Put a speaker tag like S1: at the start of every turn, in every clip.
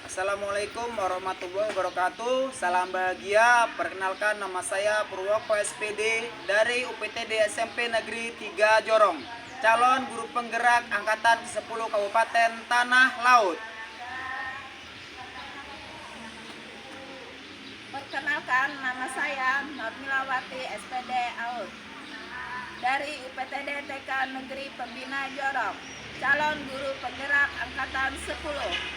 S1: Assalamualaikum warahmatullahi wabarakatuh. Salam bahagia. Perkenalkan, nama saya Purwoko SPD dari UPTD SMP Negeri 3 Jorong, calon guru penggerak angkatan 10 Kabupaten Tanah Laut.
S2: Perkenalkan, nama saya Nurmilawati SPD AUD dari UPTD TK Negeri Pembina Jorong, calon guru penggerak angkatan 10.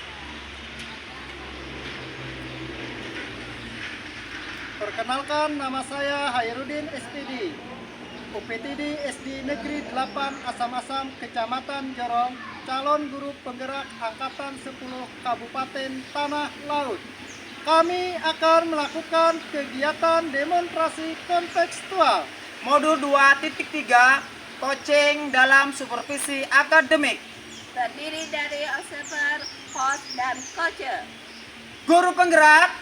S3: Perkenalkan, nama saya Hairudin SPD, UPTD SD Negeri 8 Asam-Asam, Kecamatan Jorong, calon guru penggerak angkatan 10 Kabupaten Tanah Laut. Kami akan melakukan kegiatan demonstrasi kontekstual.
S1: Modul 2.3, coaching dalam supervisi akademik.
S2: Terdiri dari observer, host, dan coach.
S1: Guru penggerak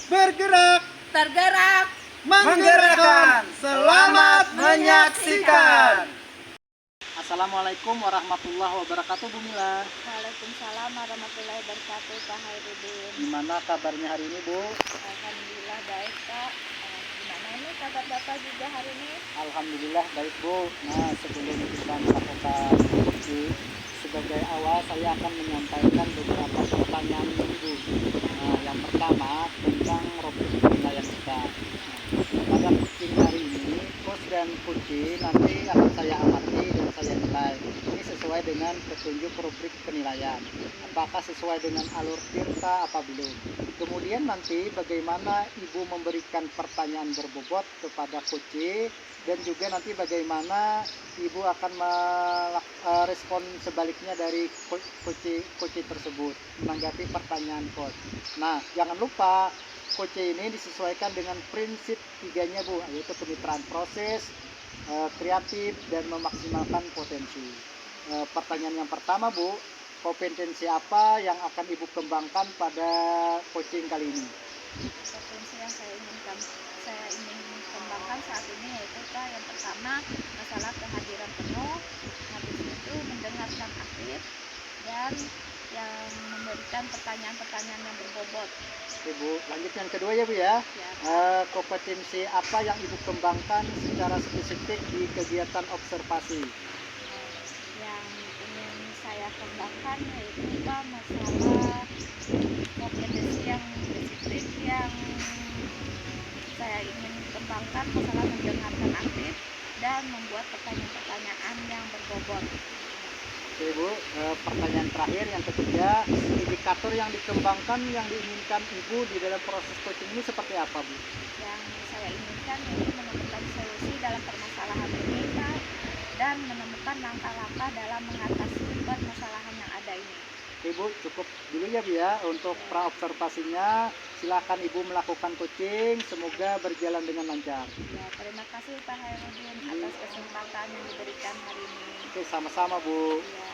S3: Bergerak,
S2: Tergerak.
S1: menggerakkan. Selamat menyaksikan.
S3: Assalamualaikum warahmatullahi wabarakatuh, Bu Mila.
S2: Waalaikumsalam warahmatullahi wabarakatuh, Pak Hairudin.
S3: Gimana kabarnya hari ini, Bu?
S2: Alhamdulillah baik, Pak. Gimana ini kabar Bapak juga hari ini?
S3: Alhamdulillah baik, Bu. Nah, sebelum kita melakukan diskusi, sebagai awal saya akan menyampaikan beberapa pertanyaan ini, Bu. Nah, yang pertama tentang rubrik penilaian kita. Pada coaching hari ini, coach dan coaching nanti akan saya amati dan saya nilai. Ini sesuai dengan petunjuk rubrik penilaian. Apakah sesuai dengan alur tirta apa belum? Kemudian nanti bagaimana Ibu memberikan pertanyaan berbobot kepada coach, dan juga nanti bagaimana Ibu akan merespon sebaliknya dari coach tersebut menanggapi pertanyaan coach. Nah, jangan lupa coach ini disesuaikan dengan prinsip tiganya, Bu, yaitu kemitraan proses, kreatif, dan memaksimalkan potensi. Pertanyaan yang pertama, Bu, kompetensi apa yang akan Ibu kembangkan pada coaching kali ini?
S2: Potensi yang saya ingin kembangkan saat ini yaitu Pak, yang pertama masalah kehadiran penuh, habis itu mendengarkan aktif, dan yang memberikan pertanyaan-pertanyaan yang berbobot.
S3: Oke, Bu, lanjut yang kedua ya, Bu ya.
S2: Ya,
S3: Kompetensi apa yang Ibu kembangkan secara spesifik di kegiatan observasi?
S2: yang ingin saya kembangkan yaitu Pak, masalah kompetensi yang spesifik yang saya ingin kembangkan, masalah mendengarkan aktif dan membuat pertanyaan-pertanyaan yang berbobot.
S3: Oke, Bu, pertanyaan terakhir yang ketiga, indikator yang dikembangkan yang diinginkan Ibu di dalam proses coaching ini seperti apa, Bu?
S2: Yang saya inginkan yaitu menemukan solusi dalam permasalahan ini, Pak, dan menemukan langkah-langkah dalam mengatasi permasalahan yang ada ini.
S3: Oke, Bu, cukup dulu ya, Bu ya untuk pra observasinya. Silakan Ibu melakukan coaching, semoga berjalan dengan lancar.
S2: Ya, terima kasih Pak Hairudin atas kesempatan yang diberikan hari ini.
S3: Oke, sama-sama, Bu.
S2: Ya.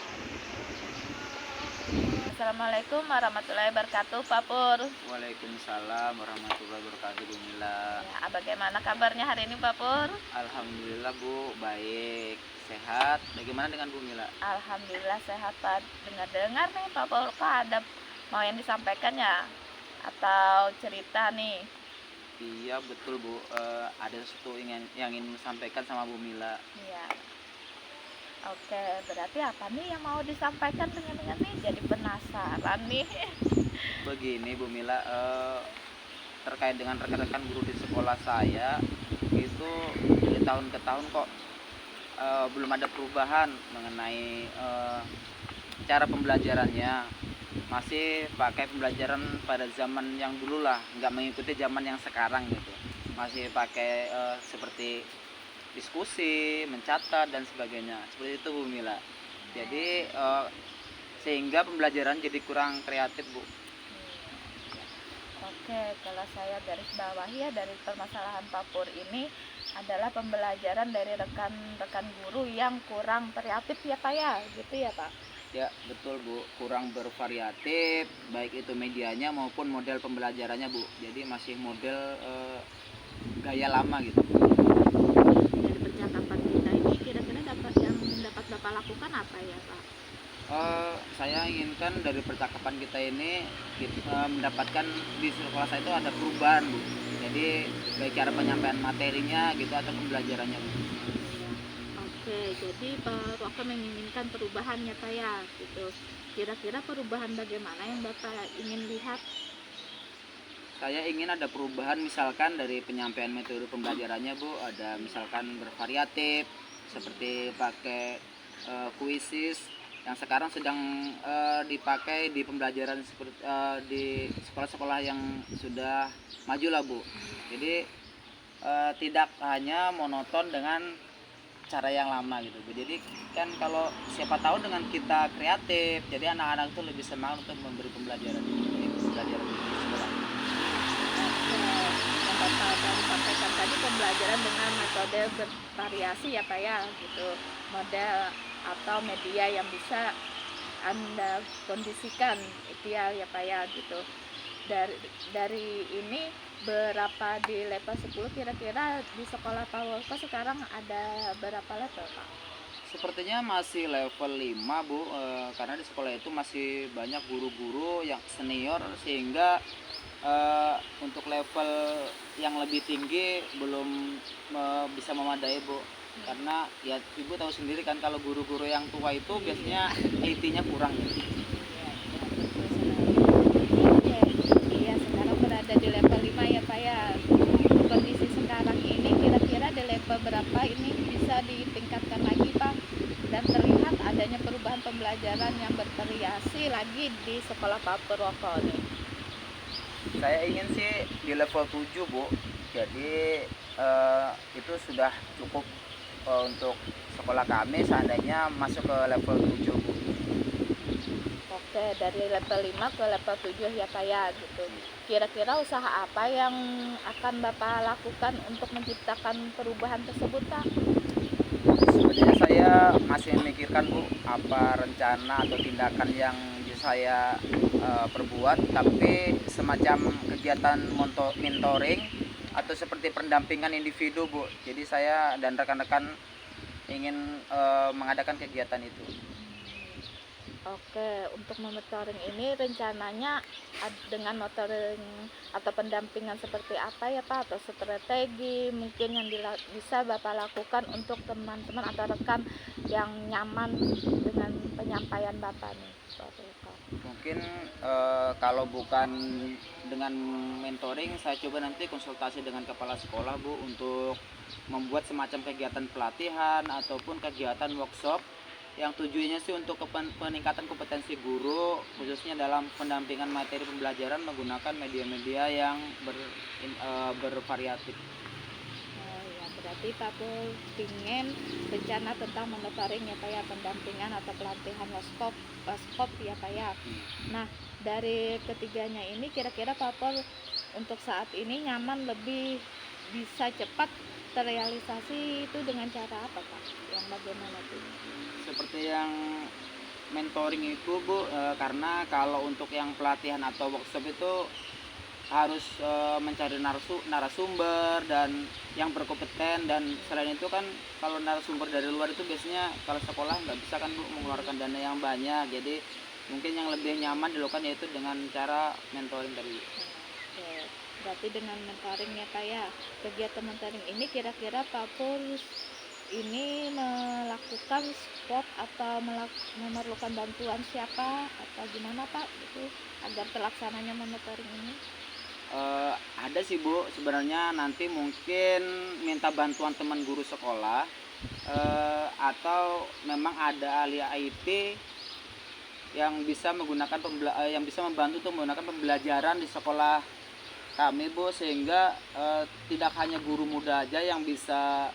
S2: Assalamualaikum warahmatullahi wabarakatuh, Pak Pur.
S1: Waalaikumsalam warahmatullahi wabarakatuh, Bu Mila.
S2: Ya, bagaimana kabarnya hari ini, Pak Pur?
S1: Alhamdulillah, Bu, baik, sehat. Bagaimana dengan Bu Mila?
S2: Alhamdulillah sehat, Pak. Dengar-dengar nih Pak Pur, Pak, ada mau yang disampaikan ya? Atau cerita nih?
S1: Iya, betul, Bu. Ada sesuatu yang ingin disampaikan sama Bu Mila.
S2: Iya. Oke, berarti apa nih yang mau disampaikan dengan nih? Jadi penasaran nih.
S1: Begini, Bu Mila, terkait dengan rekan-rekan guru di sekolah saya, itu dari tahun ke tahun kok belum ada perubahan mengenai cara pembelajarannya. Masih pakai pembelajaran pada zaman yang dulu lah, nggak mengikuti zaman yang sekarang gitu. Masih pakai seperti diskusi, mencatat, dan sebagainya. Seperti itu, Bu Mila. Jadi sehingga pembelajaran jadi kurang kreatif, Bu.
S2: Oke, kalau saya garis bawahi ya, dari permasalahan Pak Pur ini adalah pembelajaran dari rekan-rekan guru yang kurang kreatif ya Pak ya, gitu ya Pak.
S1: Ya, betul, Bu. Kurang bervariatif, baik itu medianya maupun model pembelajarannya, Bu. Jadi masih model gaya lama gitu.
S2: Dari percakapan kita ini kira-kira dapat Bapak lakukan apa ya Pak?
S1: Saya inginkan dari percakapan kita ini mendapatkan di sekolah saya itu ada perubahan, Bu. Jadi baik cara penyampaian materinya gitu atau pembelajarannya, Bu.
S2: Oke, jadi Pak Waka menginginkan perubahan ya Pak ya, gitu. Kira-kira perubahan bagaimana yang Bapak ingin lihat?
S1: Saya ingin ada perubahan misalkan dari penyampaian metode pembelajarannya, Bu, ada misalkan bervariatif seperti pakai kuisis yang sekarang sedang dipakai di pembelajaran seperti di sekolah-sekolah yang sudah maju lah, Bu. Jadi tidak hanya monoton dengan cara yang lama gitu, Bu. Jadi kan kalau siapa tahu dengan kita kreatif, jadi anak-anak itu lebih semangat untuk memberi pembelajaran di pembelajaran di sekolah.
S2: Oke, yang Bapak baru sampaikan tadi pembelajaran dengan metode bervariasi ya Pak ya, gitu. Model atau media yang bisa Anda kondisikan ideal ya Pak ya, gitu. Dari ini berapa di level 10 kira-kira di sekolah Pak Wolko sekarang ada berapa level Pak?
S1: Sepertinya masih level 5, Bu, karena di sekolah itu masih banyak guru-guru yang senior sehingga untuk level yang lebih tinggi belum bisa memadai, Bu. Karena ya Ibu tahu sendiri kan kalau guru-guru yang tua itu biasanya IT-nya kurang gitu.
S2: Iya, iya, betul sekali. Oke, iya sekarang berada di level 5 ya Pak ya. Kondisi sekarang ini kira-kira di level berapa ini bisa ditingkatkan lagi Pak? Dan terlihat adanya perubahan pembelajaran yang bervariasi lagi di sekolah Pak Purwoko nih.
S1: Saya ingin sih di level 7, Bu. Jadi itu sudah cukup untuk sekolah kami seandainya masuk ke level 7, Bu.
S2: Oke, dari level 5 ke level 7 ya Pak ya gitu. Kira-kira usaha apa yang akan Bapak lakukan untuk menciptakan perubahan tersebut Pak?
S1: Sebenarnya saya masih memikirkan, Bu, apa rencana atau tindakan yang bisa saya perbuat, tapi semacam kegiatan mentoring atau seperti pendampingan individu, Bu. Jadi saya dan rekan-rekan ingin mengadakan kegiatan itu.
S2: Oke, untuk mementoring ini rencananya dengan mentoring atau pendampingan seperti apa ya Pak? Atau strategi mungkin yang bisa Bapak lakukan untuk teman-teman atau rekan yang nyaman dengan penyampaian Bapak nih, Pak Tulko?
S1: Mungkin kalau bukan dengan mentoring, saya coba nanti konsultasi dengan kepala sekolah, Bu, untuk membuat semacam kegiatan pelatihan ataupun kegiatan workshop yang tujuannya sih untuk peningkatan kompetensi guru khususnya dalam pendampingan materi pembelajaran menggunakan media-media yang bervariatif.
S2: Oh ya, berarti Pak Pul ingin rencana tentang monitoring ya Pak ya, pendampingan atau pelatihan waskop ya Pak ya. Nah, dari ketiganya ini kira-kira Pak Pul untuk saat ini nyaman lebih bisa cepat terrealisasi itu dengan cara apa Pak? Yang bagaimana tuh?
S1: Seperti yang mentoring itu, Bu, karena kalau untuk yang pelatihan atau workshop itu harus mencari narasumber dan yang berkompeten, dan selain itu kan kalau narasumber dari luar itu biasanya kalau sekolah nggak bisa kan, Bu, mengeluarkan dana yang banyak. Jadi mungkin yang lebih nyaman dilakukan yaitu dengan cara mentoring tadi.
S2: Oke, berarti dengan mentoring ya Pak ya. Kegiatan mentoring ini kira-kira Pak Pul ini melakukan spot atau memerlukan bantuan siapa atau gimana Pak itu agar terlaksananya monitoring ini?
S1: Ada sih, Bu, sebenarnya nanti mungkin minta bantuan teman guru sekolah atau memang ada ahli IT yang bisa menggunakan yang bisa membantu untuk menggunakan pembelajaran di sekolah kami, Bu, sehingga tidak hanya guru muda aja yang bisa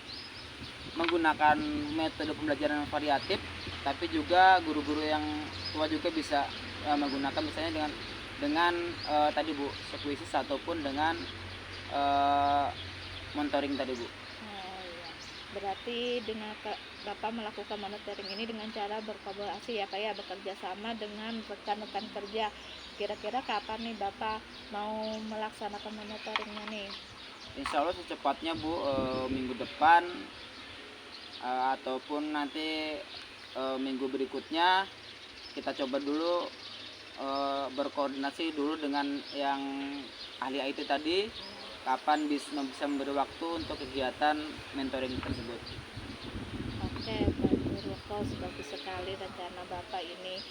S1: menggunakan metode pembelajaran yang variatif, tapi juga guru-guru yang tua juga bisa menggunakan misalnya dengan tadi, Bu, sekuisis ataupun dengan monitoring tadi, Bu.
S2: Oh iya. Berarti dengan Bapak melakukan monitoring ini dengan cara berkolaborasi ya Pak ya, bekerja sama dengan rekan-rekan kerja. Kira-kira kapan nih Bapak mau melaksanakan monitoringnya nih?
S1: Insya Allah secepatnya, Bu, minggu depan ataupun nanti minggu berikutnya kita coba dulu berkoordinasi dulu dengan yang ahli IT tadi, kapan bisa memberi waktu untuk kegiatan mentoring tersebut.
S2: Oke, Pak Roko, bagus sekali rencana Bapak ini.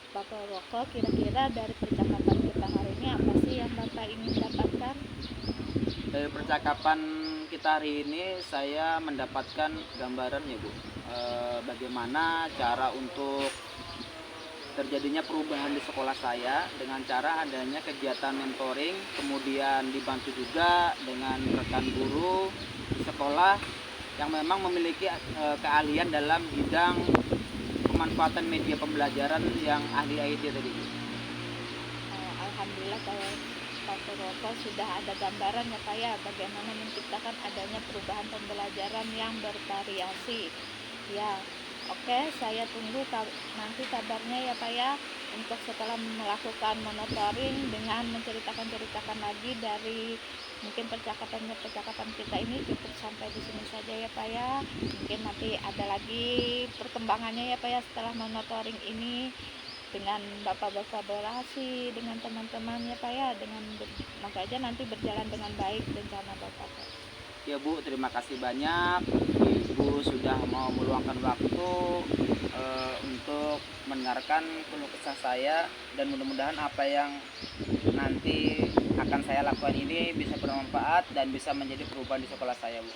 S2: Bapak Roko, kira-kira dari percakapan kita hari ini apa sih yang Bapak ingin dapatkan?
S1: Dari percakapan kita hari ini saya mendapatkan gambaran ya Bu, bagaimana cara untuk terjadinya perubahan di sekolah saya dengan cara adanya kegiatan mentoring, kemudian dibantu juga dengan rekan guru di sekolah yang memang memiliki keahlian dalam bidang pemanfaatan media pembelajaran yang ahli IT tadi.
S2: Alhamdulillah kalau Pak Roko sudah ada gambaran ya Pak ya, bagaimana menciptakan adanya perubahan pembelajaran yang bervariasi. Ya, oke, saya tunggu nanti kabarnya ya Pak ya, untuk setelah melakukan monitoring dengan menceritakan lagi dari mungkin percakapan kita ini cukup sampai di sini saja ya Pak ya. Mungkin nanti ada lagi perkembangannya ya Pak ya setelah monitoring ini dengan Bapak berkolaborasi dengan teman-teman ya Pak ya, dengan semoga aja nanti berjalan dengan baik rencana Bapak.
S1: Ya Bu, terima kasih banyak Ibu sudah mau meluangkan waktu untuk mendengarkan keluh kesah saya, dan mudah-mudahan apa yang nanti akan saya lakukan ini bisa bermanfaat dan bisa menjadi perubahan di sekolah saya Bu.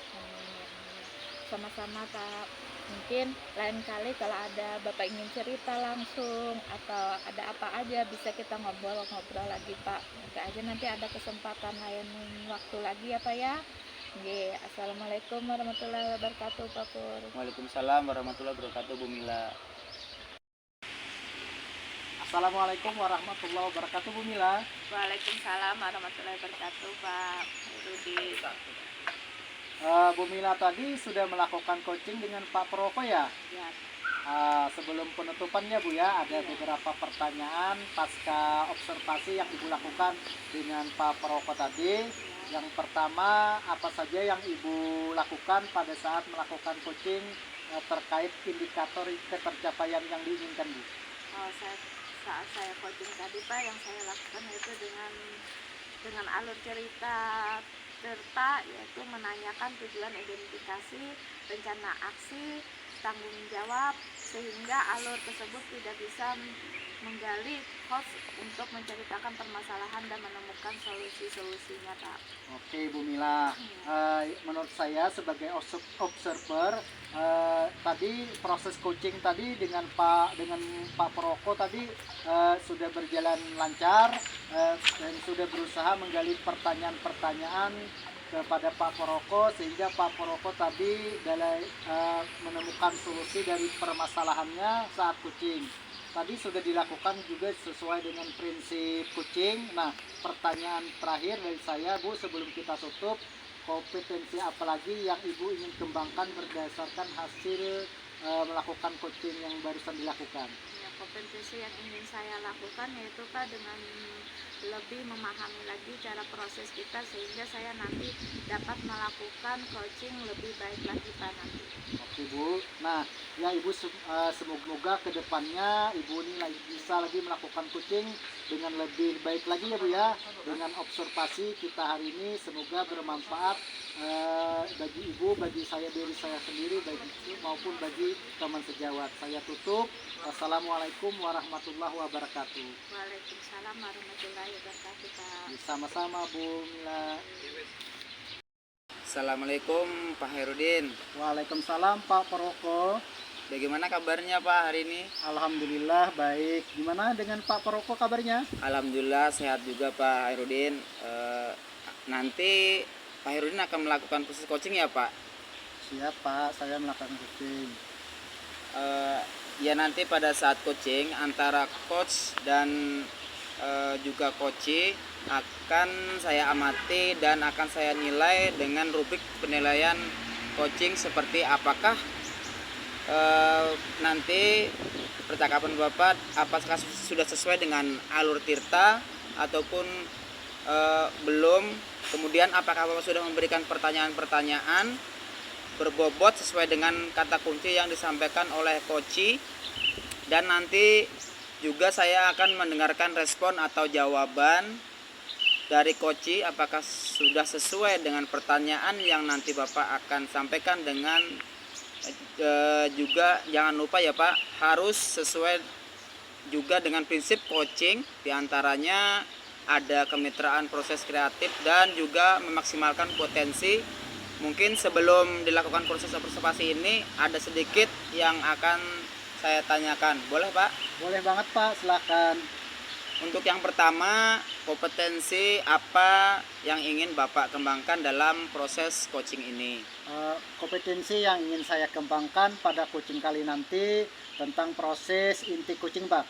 S2: Sama-sama Pak. Mungkin lain kali kalau ada Bapak ingin cerita langsung atau ada apa aja bisa kita ngobrol-ngobrol lagi Pak. Mungkin aja nanti ada kesempatan lain waktu lagi ya Pak ya. Oke, Assalamualaikum warahmatullahi wabarakatuh Pak Pur.
S1: Waalaikumsalam warahmatullahi wabarakatuh Bu Mila.
S3: Assalamualaikum warahmatullahi wabarakatuh Bu Mila.
S2: Waalaikumsalam warahmatullahi wabarakatuh Pak Rudi.
S3: Bu Mila tadi sudah melakukan coaching dengan Pak Proko ya?
S2: Ya.
S3: Sebelum penutupannya Bu ya, ada beberapa pertanyaan pasca observasi yang Ibu lakukan dengan Pak Proko tadi. Yang pertama, apa saja yang Ibu lakukan pada saat melakukan coaching terkait indikator ketercapaian yang diinginkan Bu?
S2: Saat saya coaching tadi Pak, yang saya lakukan itu dengan alur cerita serta yaitu menanyakan tujuan identifikasi, rencana aksi, tanggung jawab, sehingga alur tersebut tidak bisa menggali host untuk menceritakan permasalahan dan menemukan solusi-solusinya Pak.
S3: Oke Bu Mila, menurut saya sebagai observer tadi proses coaching tadi dengan Pak Proko tadi sudah berjalan lancar dan sudah berusaha menggali pertanyaan-pertanyaan kepada Pak Proko sehingga Pak Proko tadi menemukan solusi dari permasalahannya saat coaching. Tadi sudah dilakukan juga sesuai dengan prinsip coaching. Nah, pertanyaan terakhir dari saya Bu sebelum kita tutup, kompetensi apa lagi yang Ibu ingin kembangkan berdasarkan hasil melakukan coaching yang barusan dilakukan?
S2: Ya, kompetensi yang ingin saya lakukan yaitu Pak dengan lebih memahami lagi cara proses kita sehingga saya nanti dapat melakukan coaching lebih baik lagi Pak nanti.
S3: Oke Bu, nah ya Ibu semoga kedepannya Ibu ini bisa lagi melakukan coaching dengan lebih baik lagi ya Bu ya. Dengan observasi kita hari ini semoga bermanfaat bagi Ibu, bagi saya diri saya sendiri, maupun bagi teman sejawat. Saya tutup. Assalamualaikum warahmatullahi wabarakatuh.
S2: Waalaikumsalam warahmatullahi wabarakatuh Pak.
S3: Sama-sama Bu Mila.
S1: Assalamualaikum Pak Herudin.
S3: Waalaikumsalam Pak Proko.
S1: Bagaimana kabarnya Pak hari ini?
S3: Alhamdulillah baik. Gimana dengan Pak Proko kabarnya?
S1: Alhamdulillah sehat juga Pak Herudin. Nanti Pak Herudin akan melakukan proses coaching ya Pak?
S3: Siap Pak, saya melakukan coaching.
S1: Ya nanti pada saat coaching antara coach dan juga coachee akan saya amati dan akan saya nilai dengan rubrik penilaian coaching seperti apakah nanti percakapan Bapak apakah sudah sesuai dengan alur Tirta ataupun belum, kemudian apakah Bapak sudah memberikan pertanyaan-pertanyaan berbobot sesuai dengan kata kunci yang disampaikan oleh coachee, dan nanti juga saya akan mendengarkan respon atau jawaban dari Koci apakah sudah sesuai dengan pertanyaan yang nanti Bapak akan sampaikan dengan juga jangan lupa ya Pak, harus sesuai juga dengan prinsip coaching, diantaranya ada kemitraan proses kreatif dan juga memaksimalkan potensi. Mungkin sebelum dilakukan proses observasi ini ada sedikit yang akan saya tanyakan, boleh Pak?
S3: Boleh banget Pak, silakan.
S1: Untuk yang pertama, kompetensi apa yang ingin Bapak kembangkan dalam proses coaching ini?
S3: Kompetensi yang ingin saya kembangkan pada coaching kali nanti tentang proses inti coaching Pak.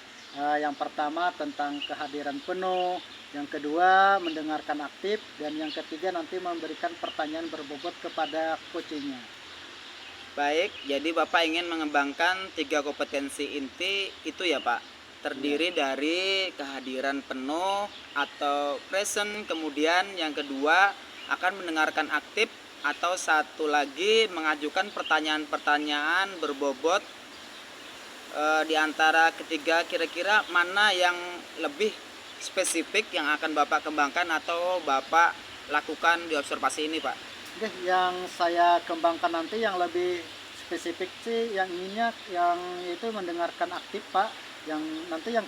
S3: Yang pertama tentang kehadiran penuh, yang kedua mendengarkan aktif, dan yang ketiga nanti memberikan pertanyaan berbobot kepada coachingnya.
S1: Baik, jadi Bapak ingin mengembangkan 3 kompetensi inti itu ya Pak? Terdiri dari kehadiran penuh atau present, kemudian yang kedua akan mendengarkan aktif, atau satu lagi mengajukan pertanyaan-pertanyaan berbobot. Di antara ketiga kira-kira mana yang lebih spesifik yang akan Bapak kembangkan atau Bapak lakukan di observasi ini Pak?
S3: Oke, yang saya kembangkan nanti yang lebih spesifik sih yang inginnya yang itu mendengarkan aktif Pak, yang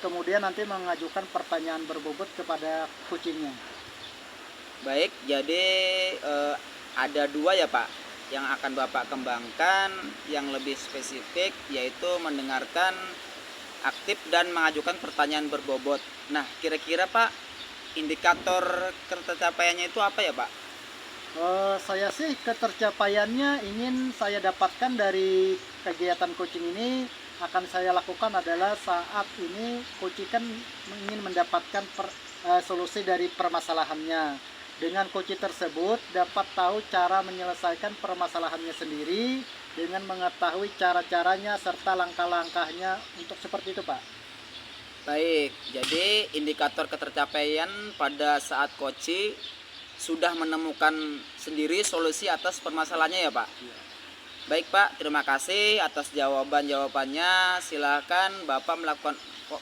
S3: kemudian nanti mengajukan pertanyaan berbobot kepada coachingnya.
S1: Baik, jadi ada 2 ya Pak yang akan Bapak kembangkan yang lebih spesifik, yaitu mendengarkan aktif dan mengajukan pertanyaan berbobot. Nah, kira-kira Pak, indikator tercapaiannya itu apa ya Pak?
S3: Saya sih ketercapaiannya ingin saya dapatkan dari kegiatan coaching ini akan saya lakukan adalah saat ini coaching kan ingin mendapatkan solusi dari permasalahannya. Dengan coaching tersebut dapat tahu cara menyelesaikan permasalahannya sendiri dengan mengetahui cara-caranya serta langkah-langkahnya untuk seperti itu Pak.
S1: Baik, jadi indikator ketercapaian pada saat coaching sudah menemukan sendiri solusi atas permasalahannya ya Pak? Baik Pak, terima kasih atas jawabannya. Silakan Bapak melakukan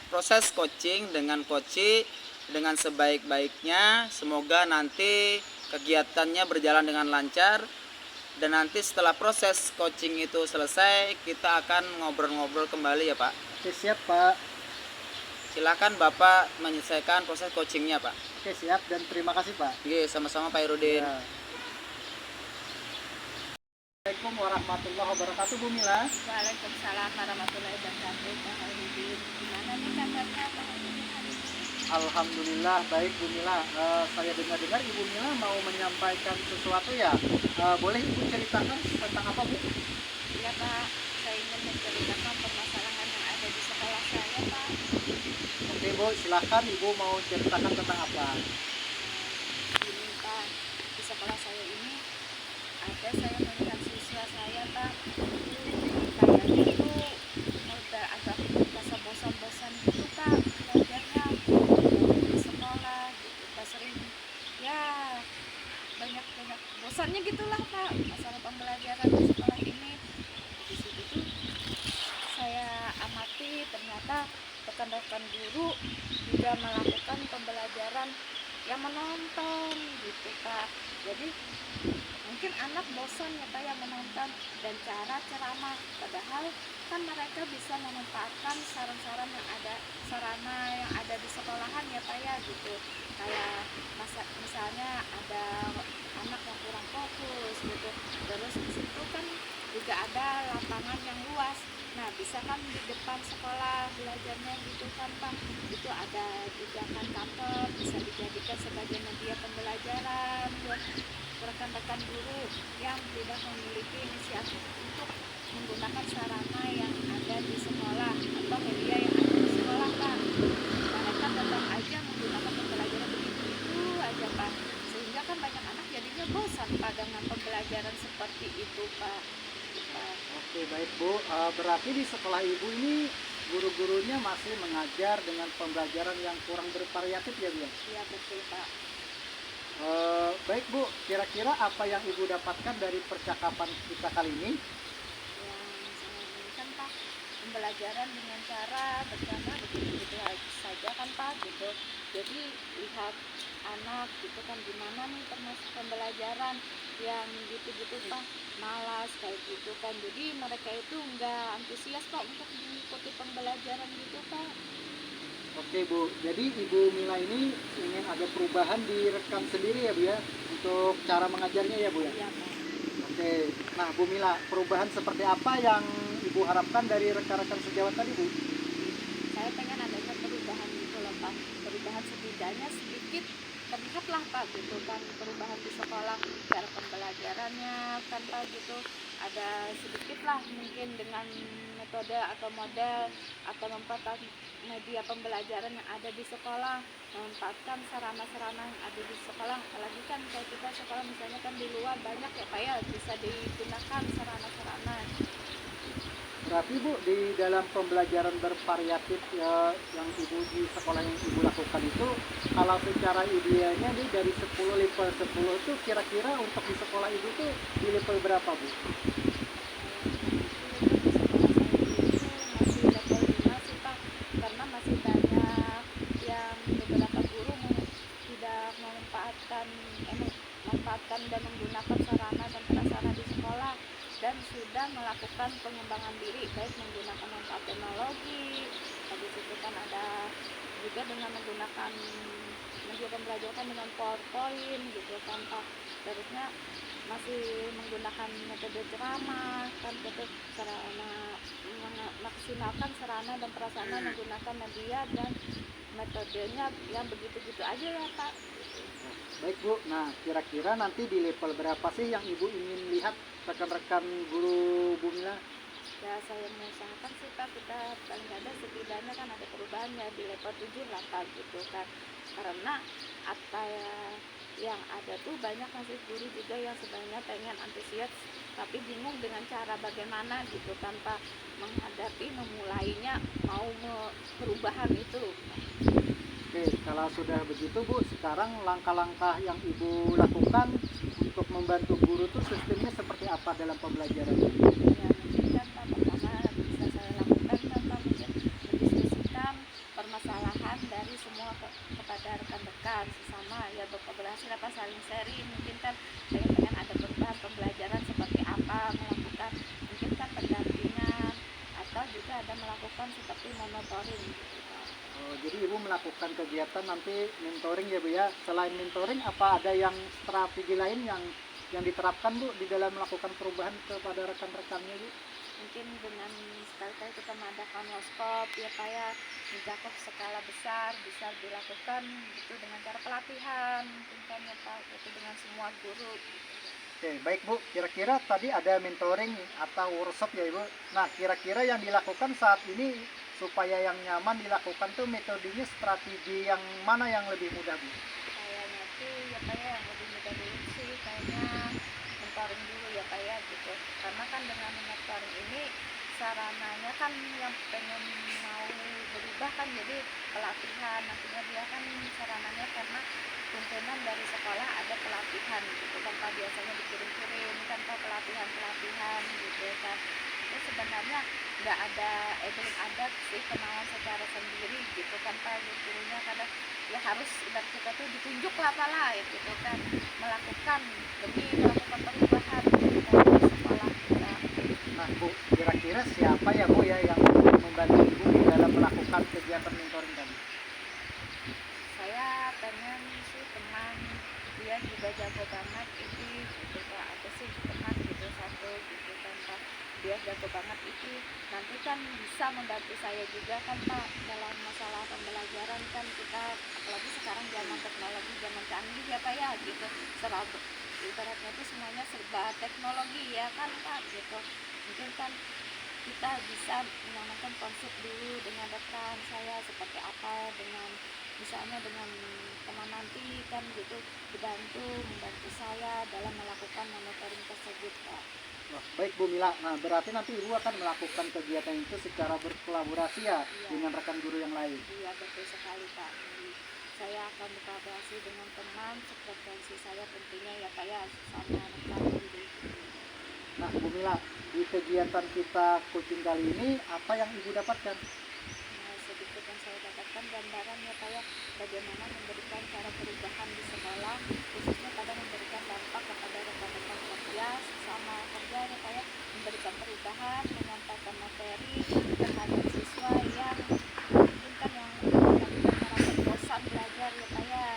S1: proses coaching dengan coaching dengan sebaik-baiknya. Semoga nanti kegiatannya berjalan dengan lancar, dan nanti setelah proses coaching itu selesai kita akan ngobrol-ngobrol kembali ya Pak.
S3: Oke, siap Pak.
S1: Silakan Bapak menyelesaikan proses coachingnya Pak.
S3: Oke, siap, dan terima kasih Pak.
S1: Oke, sama-sama Pak Irudin.
S3: Ya. Assalamualaikum warahmatullahi wabarakatuh Bu Mila.
S2: Waalaikumsalam warahmatullahi wabarakatuh. Pak Hairudin, gimana nih kabarnya Pak Hairudin hari ini?
S3: Alhamdulillah baik Bu Mila. Saya dengar-dengar Ibu Mila mau menyampaikan sesuatu ya. Boleh Ibu ceritakan tentang apa Bu?
S2: Iya Pak, saya ingin menceritakan permasalahan yang ada di sekolah saya Pak.
S3: Oke Bu, silahkan Ibu mau ceritakan tentang apa?
S2: Ini Pak, di sekolah saya ini ada saya melihat siswa saya Pak, kayaknya tuh udah agak merasa bosan-bosan gitu Pak belajarnya di sekolah gitu Pak, sering ya banyak bosannya gitulah Pak masalah pembelajaran di sekolah ini. Di situ tuh saya amati ternyata rekan-rekan guru juga melakukan pembelajaran yang menonton gitu Pak. Jadi mungkin anak bosan ya Pak yang menonton dan cara ceramah, padahal kan mereka bisa memanfaatkan saran-saran yang ada, sarana yang ada di sekolahan ya Pak ya gitu. Kayak misalnya ada anak yang kurang fokus gitu, terus di situ kan juga ada lapangan yang luas. Nah bisa kan di depan sekolah belajarnya gitu kan Pak, itu ada juga kan kantor, bisa dijadikan sebagai media pembelajaran buat rekan-rekan guru yang tidak memiliki inisiatif untuk menggunakan sarana yang ada di sekolah atau media yang ada di sekolah Pak. Mereka tetap aja menggunakan pembelajaran begitu aja Pak, sehingga kan banyak anak jadinya bosan Pak dengan pembelajaran seperti itu Pak.
S3: Oke baik Bu, berarti di sekolah Ibu ini guru-gurunya masih mengajar dengan pembelajaran yang kurang bervariatif ya Bu?
S2: Iya betul Pak.
S3: Baik Bu, kira-kira apa yang Ibu dapatkan dari percakapan kita kali ini?
S2: Yang saya inginkan Pak, pembelajaran dengan cara bersama begitu saja kan Pak gitu. Jadi lihat anak gitu kan gimana nih termasuk pembelajaran yang gitu-gitu Pak, malas kayak gitu kan. Jadi mereka itu nggak antusias Pak untuk mengikuti pembelajaran gitu Pak.
S3: Oke Bu, jadi Ibu Mila ini ingin ada perubahan di rekan sendiri ya Bu ya, untuk cara mengajarnya ya Bu ya.
S2: Iya Pak.
S3: Oke, nah Bu Mila, perubahan seperti apa yang Ibu harapkan dari rekan-rekan sejawat tadi Bu?
S2: Saya pengen adanya perubahan gitu loh Pak, perubahan setidaknya sedikit terlihat lah Pak gitu kan, perubahan di sekolah cara pembelajarannya kan Pak gitu, ada sedikit lah mungkin dengan metode atau model atau memanfaatkan media pembelajaran yang ada di sekolah, memanfaatkan sarana-sarana yang ada di sekolah. Apalagi kan kayak kita sekolah misalnya kan di luar banyak ya Pak ya, bisa digunakan sarana-sarana.
S3: Berarti Bu, di dalam pembelajaran bervariatif ya, yang Ibu di sekolah yang Ibu lakukan itu, kalau secara idealnya nih dari 10 level 10 itu kira-kira untuk di sekolah Ibu tuh di level berapa Bu?
S2: Masih level 5 sih Pak, karena masih banyak yang beberapa guru tidak memanfaatkan dan menggunakan sarana dan prasarana di sekolah dan sudah melakukan pengembangan diri baik menggunakan manfaat teknologi. Habis itu kan ada juga dengan menggunakan media pembelajaran dengan PowerPoint gitu kan Pak. Terusnya masih menggunakan metode ceramah kan gitu, sarana maksimalkan sarana dan prasarana menggunakan media dan metodenya yang begitu-gitu aja ya Pak.
S3: Baik Bu, nah kira-kira nanti di level berapa sih yang Ibu ingin lihat rekan-rekan guru Bu Mila?
S2: Ya saya mengusahakan sih Pak, kita paling ada setidaknya kan ada perubahannya di level 7 lah Pak gitu kan, karena apa ya yang ada tuh banyak masih guru juga yang sebenarnya pengen antusias tapi bingung dengan cara bagaimana gitu kan Pak menghadapi memulainya mau perubahan itu.
S3: Oke, kalau sudah begitu Bu, sekarang langkah-langkah yang Ibu lakukan untuk membantu guru tuh sistemnya seperti apa dalam pembelajaran?
S2: Ya mungkin kan Pak pertama bisa saya lakukan kan Pak mungkin mendiskusikan permasalahan dari semua kepada rekan-rekan sesama ya berkolaborasi apa saling sharing, mungkin kan pengen ada perubahan pembelajaran seperti apa, melakukan mungkin kan pendampingan atau juga ada melakukan seperti monitoring gitu Pak.
S3: Oh, jadi Ibu melakukan kegiatan nanti mentoring ya Bu ya. Selain mentoring, apa ada yang strategi lain yang diterapkan Bu di dalam melakukan perubahan kepada rekan-rekannya Bu?
S2: Mungkin dengan sekali-kali kita mengadakan workshop ya Pak ya, mencakup skala besar bisa dilakukan gitu dengan cara pelatihan mungkin kan ya Pak, itu dengan semua guru.
S3: Oke, baik Bu. Kira-kira tadi ada mentoring atau workshop ya Ibu. Nah, kira-kira yang dilakukan saat ini supaya yang nyaman dilakukan tuh metodenya strategi yang mana yang lebih mudah Bu?
S2: Kayaknya tuh ya Pak ya yang lebih mudah dulu sih kayaknya mentoring dulu ya Pak ya gitu, karena kan dengan mentoring ini sarananya kan yang pengen mau berubah kan jadi pelatihan nantinya dia kan sarananya karena tuntunan dari sekolah ada pelatihan gitu kan Pak, biasanya dikirim-kirim kan Pak pelatihan gitu kan. Itu sebenarnya nggak ada belum ada sih kenalan secara sendiri gitu kan Pak, gurunya kadang ya harus ibarat kita tuh ditunjuk lah Pak lah gitu kan melakukan demi melakukan perubahan gitu kan di sekolah kita.
S3: Nah Bu, kira-kira siapa ya Bu ya yang membantu Ibu di dalam melakukan kegiatan mentoring tadi?
S2: Saya pengen sih teman dia juga jago banget ini gitu Pak, ada sih teman gitu satu gitu kan Pak, dia jago banget itu nanti kan bisa membantu saya juga kan Pak dalam masalah pembelajaran kan kita apalagi sekarang zaman teknologi zaman canggih ya Pak ya gitu, serba ibaratnya itu semuanya serba teknologi ya kan Pak gitu, mungkin kan kita bisa menanamkan konsep dulu dengan rekan saya seperti apa dengan misalnya dengan teman nanti kan gitu membantu saya dalam melakukan monitoring tersebut Pak.
S3: Wah, baik Bu Mila. Nah, berarti nanti Ibu akan melakukan kegiatan itu secara berkolaborasi ya
S2: Iya.
S3: dengan rekan guru yang lain.
S2: Iya betul sekali Pak. Saya akan berkolaborasi dengan teman sefrekuensi saya tentunya ya Pak ya sama anak-anak gitu.
S3: Nah, Bu Mila, di kegiatan kita coaching kali ini, apa yang Ibu dapatkan?
S2: Nah, sedikit yang saya dapatkan gambaran ya Pak ya, bagaimana memberikan cara perubahan di sekolah, khususnya pada memberikan dampak kepada rekan-rekan kerja, sesama kerja ya Pak ya, memberikan perubahan, menyampaikan materi terhadap siswa yang mungkin kan yang merasa bosan belajar ya Pak ya,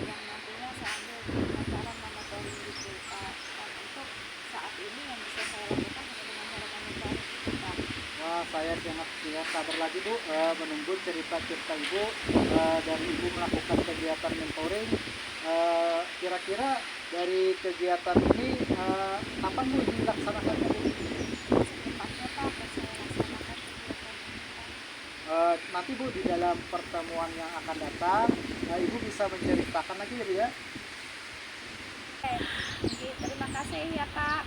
S2: yang nantinya saya ambil pelajaran monitoring gitu Pak. Dan untuk saat ini yang bisa saya lakukan hanya dengan cara monitoring gitu Pak.
S3: Wah, saya sangat tidak sabar lagi Bu menunggu cerita-cerita Ibu dari Ibu melakukan kegiatan mentoring. Kira-kira dari kegiatan ini kapan Bu dilaksanakannya Bu?
S2: Secepatnya Pak akan saya laksanakan kegiatan ini Pak.
S3: Nanti Bu di dalam pertemuan yang akan datang, Ibu bisa menceritakan lagi ya.
S2: Terima kasih ya Pak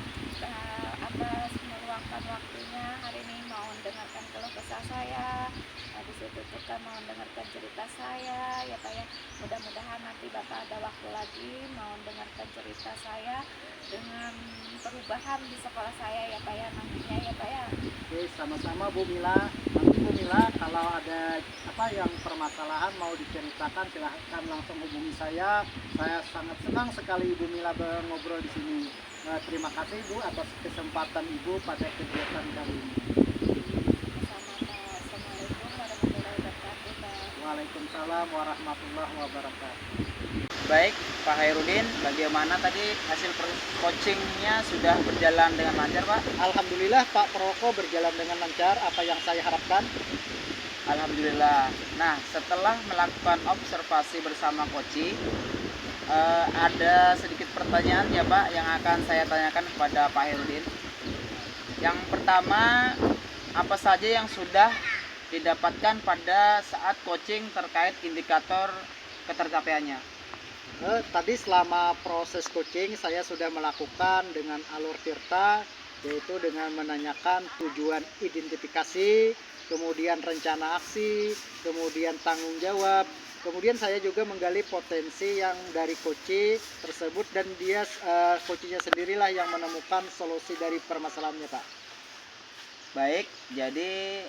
S2: atas meluangkan waktunya hari ini mau mendengarkan keluh kesah saya. Habis itu juga mau mendengarkan cerita saya ya Pak ya. Mudah-mudahan nanti Bapak ada waktu lagi mau mendengarkan cerita saya dengan perubahan di sekolah saya ya Pak ya nantinya ya Pak ya.
S3: Oke, sama-sama Bu Mila. Nanti Bu Mila kalau ada apa yang permasalahan mau diceritakan silahkan langsung hubungi saya. Saya sangat senang sekali Ibu Mila ngobrol di sini. Terima kasih Bu atas kesempatan Ibu pada kegiatan kali ini.
S2: Sama Pak. Assalamualaikum warahmatullahi wabarakatuh Pak.
S3: Waalaikumsalam warahmatullahi wabarakatuh.
S1: Baik, Pak Hairudin, bagaimana tadi hasil coachingnya sudah berjalan dengan lancar, Pak?
S3: Alhamdulillah Pak Proko berjalan dengan lancar apa yang saya harapkan.
S1: Alhamdulillah. Nah, setelah melakukan observasi bersama Koci, ada sedikit pertanyaan ya Pak yang akan saya tanyakan kepada Pak Hairudin. Yang pertama, apa saja yang sudah didapatkan pada saat coaching terkait indikator ketercapaiannya?
S3: Tadi selama proses coaching saya sudah melakukan dengan alur Tirta, yaitu dengan menanyakan tujuan identifikasi, kemudian rencana aksi, kemudian tanggung jawab. Kemudian saya juga menggali potensi yang dari coach tersebut dan dia coachnya sendirilah yang menemukan solusi dari permasalahannya Pak.
S1: Baik, jadi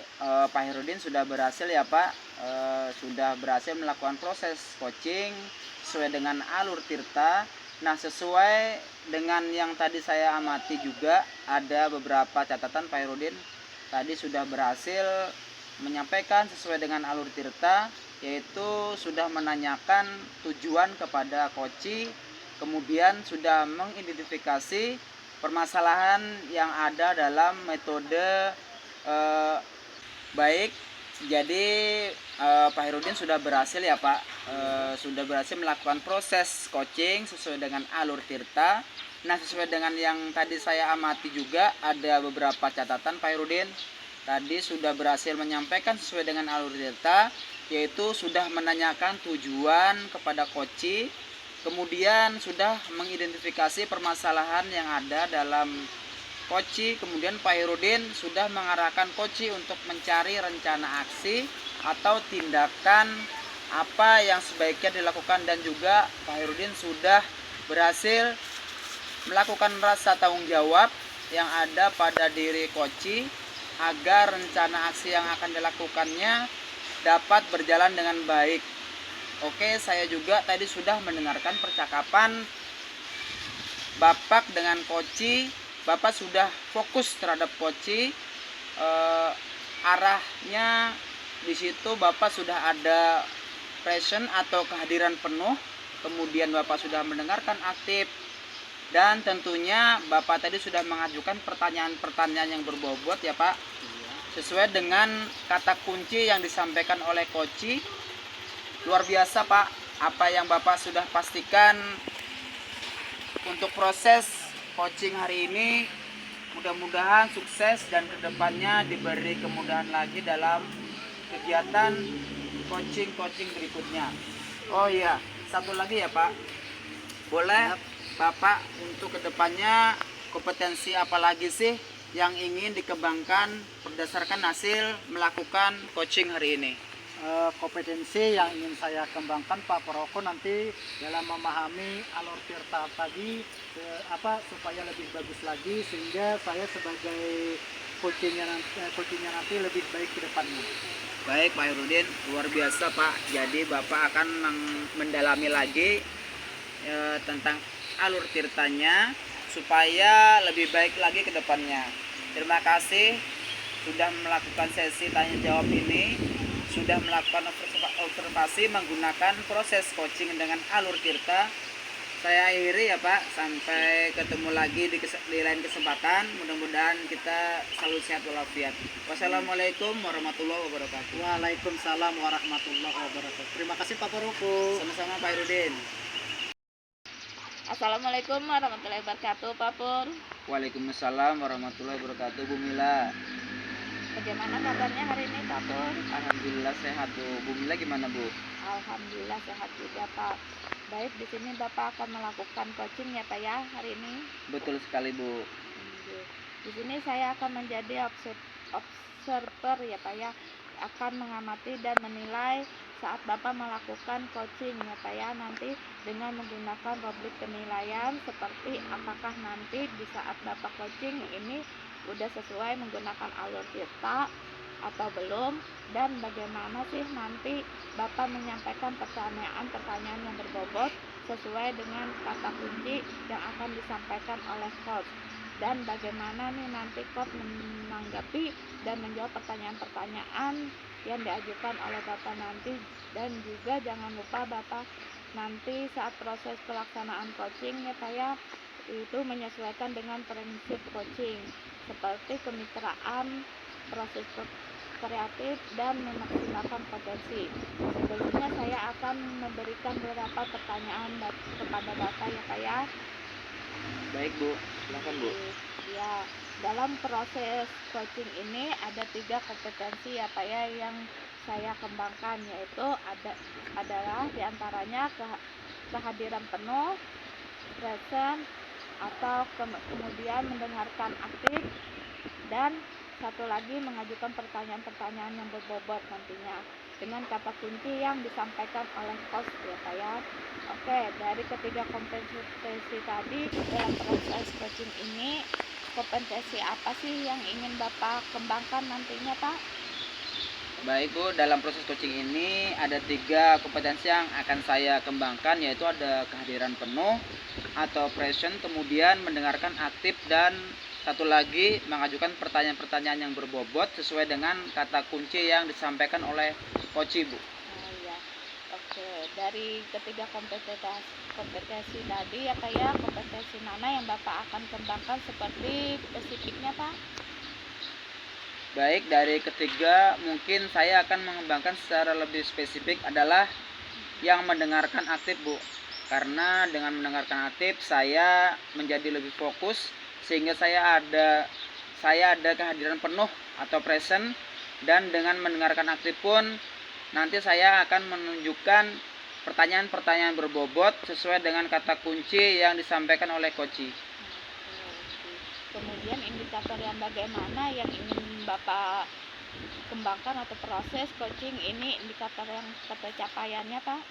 S1: Pak Hairudin sudah berhasil ya Pak, sudah berhasil melakukan proses coaching sesuai dengan alur Tirta. Nah, sesuai dengan yang tadi saya amati juga ada beberapa catatan Pak Hairudin tadi sudah berhasil menyampaikan sesuai dengan alur Tirta, yaitu sudah menanyakan tujuan kepada Koci, kemudian sudah mengidentifikasi permasalahan yang ada dalam metode baik. Jadi Pak Hairudin sudah berhasil ya Pak, sudah berhasil melakukan proses coaching sesuai dengan alur Tirta. Nah, sesuai dengan yang tadi saya amati juga ada beberapa catatan Pak Hairudin. Tadi sudah berhasil menyampaikan sesuai dengan alur Tirta, yaitu sudah menanyakan tujuan kepada Koci, kemudian sudah mengidentifikasi permasalahan yang ada dalam Koci, kemudian Pak Hairudin sudah mengarahkan Koci untuk mencari rencana aksi atau tindakan apa yang sebaiknya dilakukan, dan juga Pak Hairudin sudah berhasil melakukan rasa tanggung jawab yang ada pada diri Koci agar rencana aksi yang akan dilakukannya dapat berjalan dengan baik. Oke, saya juga tadi sudah mendengarkan percakapan Bapak dengan Koci. Bapak sudah fokus terhadap Koci, arahnya di situ Bapak sudah ada present atau kehadiran penuh, kemudian Bapak sudah mendengarkan aktif, dan tentunya Bapak tadi sudah mengajukan pertanyaan-pertanyaan yang berbobot ya Pak, sesuai dengan kata kunci yang disampaikan oleh Koci. Luar biasa Pak, apa yang Bapak sudah pastikan untuk proses coaching hari ini. Mudah-mudahan sukses dan kedepannya diberi kemudahan lagi dalam kegiatan coaching berikutnya. Oh iya, satu lagi ya Pak, boleh Bapak untuk kedepannya kompetensi apa lagi sih yang ingin dikembangkan berdasarkan hasil melakukan coaching hari ini?
S3: kompetensi yang ingin saya kembangkan Pak Paroko nanti dalam memahami alur tirta tadi supaya lebih bagus lagi, sehingga saya sebagai coachingnya nanti lebih baik ke depannya.
S1: Baik Pak Hairudin, luar biasa Pak. Jadi Bapak akan mendalami lagi tentang alur tirtanya supaya lebih baik lagi ke depannya. Terima kasih sudah melakukan sesi tanya jawab ini, sudah melakukan observasi menggunakan proses coaching dengan alur tirta. Saya akhiri ya Pak, sampai ketemu lagi di lain kesempatan. Mudah-mudahan kita selalu sehat walafiat. Wassalamualaikum warahmatullahi wabarakatuh.
S3: Waalaikumsalam warahmatullahi wabarakatuh. Terima kasih Pak Paroko.
S1: Sama-sama Pak Hairudin.
S2: Assalamualaikum warahmatullahi wabarakatuh, Pak Pur.
S1: Waalaikumsalam warahmatullahi wabarakatuh. Bu Mila,
S2: Bagaimana kabarnya hari ini, Pak Pur?
S1: alhamdulillah sehat Bu. Bu Mila gimana Bu?
S2: Alhamdulillah sehat juga, Pak. Baik, di sini Bapak akan melakukan coaching ya Pak ya hari ini.
S1: Betul sekali Bu.
S2: Di sini saya akan menjadi observer ya Pak ya, akan mengamati dan menilai saat Bapak melakukan coaching ya Pak ya, nanti dengan menggunakan rubrik penilaian seperti apakah nanti di saat Bapak coaching ini udah sesuai menggunakan alur tirta atau belum, dan bagaimana sih nanti Bapak menyampaikan pertanyaan-pertanyaan yang berbobot sesuai dengan kata kunci yang akan disampaikan oleh coach, dan bagaimana nih nanti coach menanggapi dan menjawab pertanyaan-pertanyaan yang diajukan oleh Bapak nanti. Dan juga jangan lupa Bapak nanti saat proses pelaksanaan coaching ya Pak ya, itu menyesuaikan dengan prinsip coaching seperti kemitraan, proses kreatif, dan memaksimalkan potensi. Sebelumnya saya akan memberikan beberapa pertanyaan kepada Bapak ya Pak ya.
S1: Baik Bu, silakan Bu.
S2: Ya, dalam proses coaching ini ada 3 kompetensi ya Pak ya yang saya kembangkan, yaitu adalah diantaranya kehadiran penuh, present, atau kemudian mendengarkan aktif, dan satu lagi mengajukan pertanyaan-pertanyaan yang berbobot nantinya dengan kata kunci yang disampaikan oleh coach ya Pak ya. Oke, dari ketiga kompetensi tadi dalam proses coaching ini, kompetensi apa sih yang ingin Bapak kembangkan nantinya Pak?
S1: Baik Bu, dalam proses coaching ini ada 3 kompetensi yang akan saya kembangkan, yaitu ada kehadiran penuh atau present, kemudian mendengarkan aktif, dan satu lagi mengajukan pertanyaan-pertanyaan yang berbobot sesuai dengan kata kunci yang disampaikan oleh coach Bu.
S2: Ya. Oke, dari ketiga kompetensi tadi ya Pak ya, kompetensi mana yang Bapak akan kembangkan seperti spesifiknya Pak?
S1: Baik, dari ketiga mungkin saya akan mengembangkan secara lebih spesifik adalah yang mendengarkan aktif Bu. Karena dengan mendengarkan aktif saya menjadi lebih fokus, sehingga saya ada kehadiran penuh atau present, dan dengan mendengarkan aktif pun nanti saya akan menunjukkan pertanyaan-pertanyaan berbobot sesuai dengan kata kunci yang disampaikan oleh coach.
S2: Kemudian indikator yang bagaimana yang ingin Bapak kembangkan atau proses coaching ini, indikator yang ketercapaiannya Pak?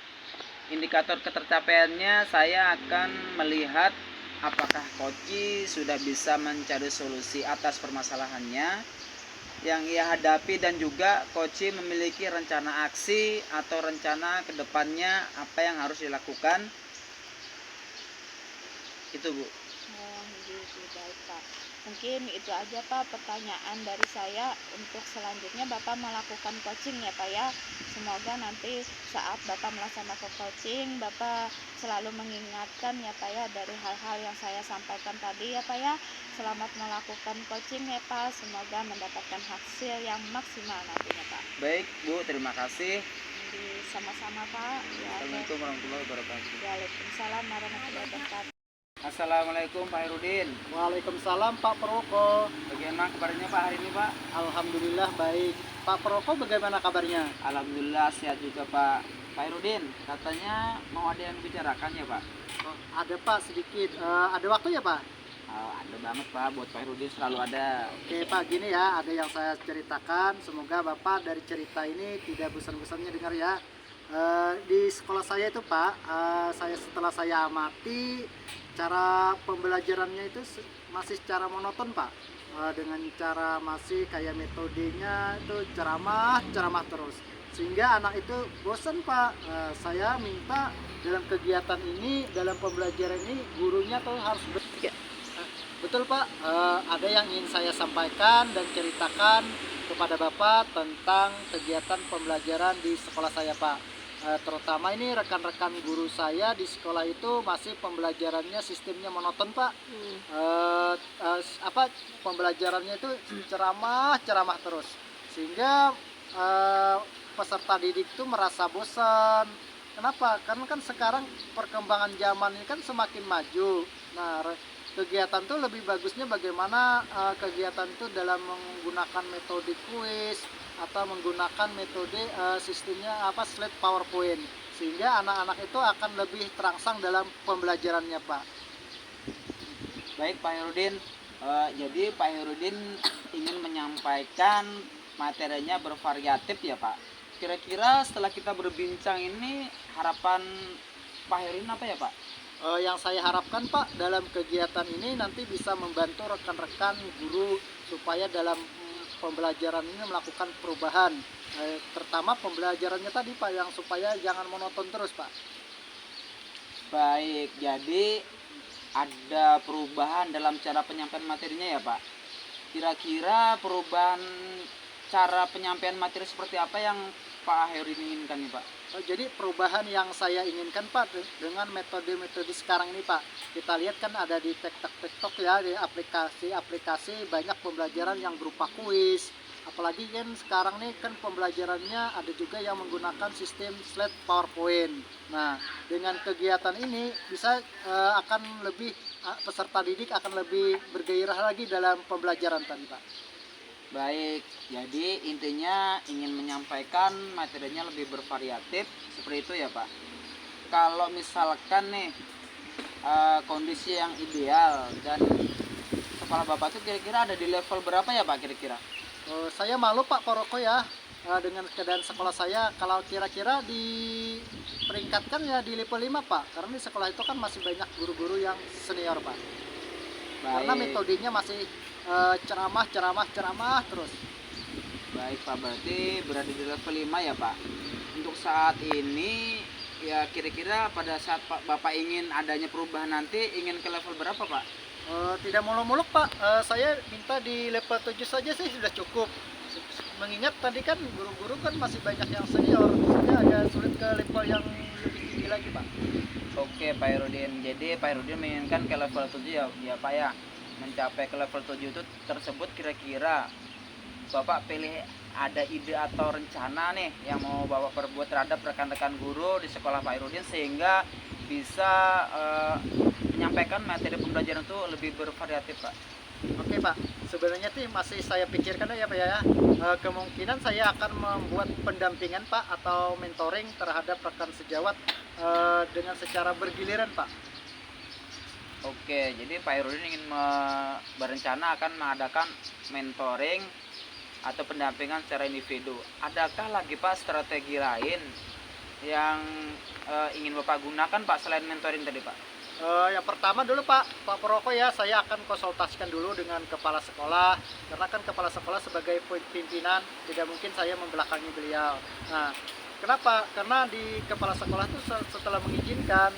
S1: Indikator ketercapaiannya saya akan melihat apakah coach sudah bisa mencari solusi atas permasalahannya yang ia hadapi, dan juga coach memiliki rencana aksi atau rencana kedepannya apa yang harus dilakukan. Itu Bu.
S2: Gitu, baik Pak. Mungkin itu aja Pak pertanyaan dari saya. Untuk selanjutnya Bapak melakukan coaching ya Pak ya. Semoga nanti saat Bapak melaksanakan coaching, Bapak selalu mengingatkan ya Pak ya dari hal-hal yang saya sampaikan tadi ya Pak ya. Selamat melakukan coaching ya Pak. Semoga mendapatkan hasil yang maksimal nantinya Pak.
S1: Baik Bu, terima kasih.
S2: Sama-sama Pak.
S1: Assalamualaikum warahmatullahi wabarakatuh.
S2: Waalaikumsalam warahmatullahi wabarakatuh.
S1: Assalamualaikum Pak Hairudin.
S3: Waalaikumsalam Pak Paroko.
S1: Bagaimana kabarnya Pak hari ini Pak?
S3: Alhamdulillah baik. Pak Paroko bagaimana kabarnya?
S1: Alhamdulillah sehat juga Pak. Pak Hairudin, katanya mau ada yang dibicarakan ya Pak?
S3: Oh, ada Pak sedikit. Ada waktu ya Pak?
S1: Ada banget Pak, buat Pak Herudin selalu ada.
S3: Oke Pak, gini ya, ada yang saya ceritakan. Semoga Bapak dari cerita ini tidak bosan-bosannya dengar ya. Di sekolah saya itu Pak, setelah saya amati cara pembelajarannya itu masih secara monoton Pak. Dengan cara masih kayak metodenya itu ceramah terus, sehingga anak itu bosan Pak. Saya minta dalam kegiatan ini, dalam pembelajaran ini, gurunya tuh harus betul Pak. Ada yang ingin saya sampaikan dan ceritakan kepada Bapak tentang kegiatan pembelajaran di sekolah saya Pak. Terutama ini rekan-rekan guru saya di sekolah itu masih pembelajarannya sistemnya monoton Pak. Pembelajarannya itu ceramah terus, sehingga peserta didik itu merasa bosan. Kenapa? Karena kan sekarang perkembangan zaman ini kan semakin maju. Nah, kegiatan itu lebih bagusnya bagaimana kegiatan itu dalam menggunakan metode kuis atau menggunakan metode sistemnya slide PowerPoint, sehingga anak-anak itu akan lebih terangsang dalam pembelajarannya Pak.
S1: Baik Pak Herudin, jadi Pak Herudin ingin menyampaikan materinya bervariatif ya Pak. Kira-kira setelah kita berbincang ini, harapan Pak Herudin apa ya Pak?
S3: Yang saya harapkan Pak, dalam kegiatan ini nanti bisa membantu rekan-rekan guru supaya dalam pembelajaran ini melakukan perubahan, terutama pembelajarannya tadi Pak, yang supaya jangan monoton terus Pak.
S1: Baik, jadi ada perubahan dalam cara penyampaian materinya ya Pak. Kira-kira perubahan cara penyampaian materi seperti apa yang Pak Herudin inginkan nih Pak?
S3: Jadi perubahan yang saya inginkan Pak dengan metode-metode sekarang ini Pak, kita lihat kan ada di TikTok ya, di aplikasi banyak pembelajaran yang berupa kuis. Apalagi kan sekarang nih kan pembelajarannya ada juga yang menggunakan sistem slide PowerPoint. Nah, dengan kegiatan ini bisa akan lebih peserta didik akan lebih bergairah lagi dalam pembelajaran tadi Pak.
S1: Baik, jadi intinya ingin menyampaikan materinya lebih bervariatif seperti itu ya Pak. Kalau misalkan nih kondisi yang ideal dan kepala Bapak itu kira-kira ada di level berapa ya Pak kira-kira?
S3: Saya malu Pak Poroko ya dengan keadaan sekolah saya, kalau kira-kira diperingkatkan ya di level 5 Pak, karena di sekolah itu kan masih banyak guru-guru yang senior Pak.
S1: Baik.
S3: Karena metodenya masih ceramah terus.
S1: Baik Pak, berarti berada di level 5 ya Pak. Untuk saat ini ya kira-kira pada saat Bapak ingin adanya perubahan nanti ingin ke level berapa Pak?
S3: Tidak muluk-muluk Pak, saya minta di level 7 saja sih sudah cukup. Mengingat tadi kan guru-guru kan masih banyak yang senior, sehingga agak sulit ke level yang lebih tinggi lagi Pak.
S1: Oke Pak Herudin, jadi Pak Herudin menginginkan ke level 7 ya Pak ya. Mencapai ke level 7 itu tersebut kira-kira Bapak pilih ada ide atau rencana nih yang mau Bapak perbuat terhadap rekan-rekan guru di sekolah Pak Herudin sehingga bisa menyampaikan materi pembelajaran itu lebih bervariatif Pak.
S3: Oke Pak, sebenarnya sih masih saya pikirkan ya Pak ya. Kemungkinan saya akan membuat pendampingan Pak atau mentoring terhadap rekan sejawat dengan secara bergiliran Pak.
S1: Oke, jadi Pak Herudin ingin berencana akan mengadakan mentoring atau pendampingan secara individu. Adakah lagi Pak strategi lain yang ingin Bapak gunakan Pak selain mentoring tadi Pak?
S3: Yang pertama dulu Pak Poroko ya, saya akan konsultasikan dulu dengan kepala sekolah, karena kan kepala sekolah sebagai pimpinan tidak mungkin saya membelakangi beliau. Nah, kenapa? Karena di kepala sekolah itu setelah mengizinkan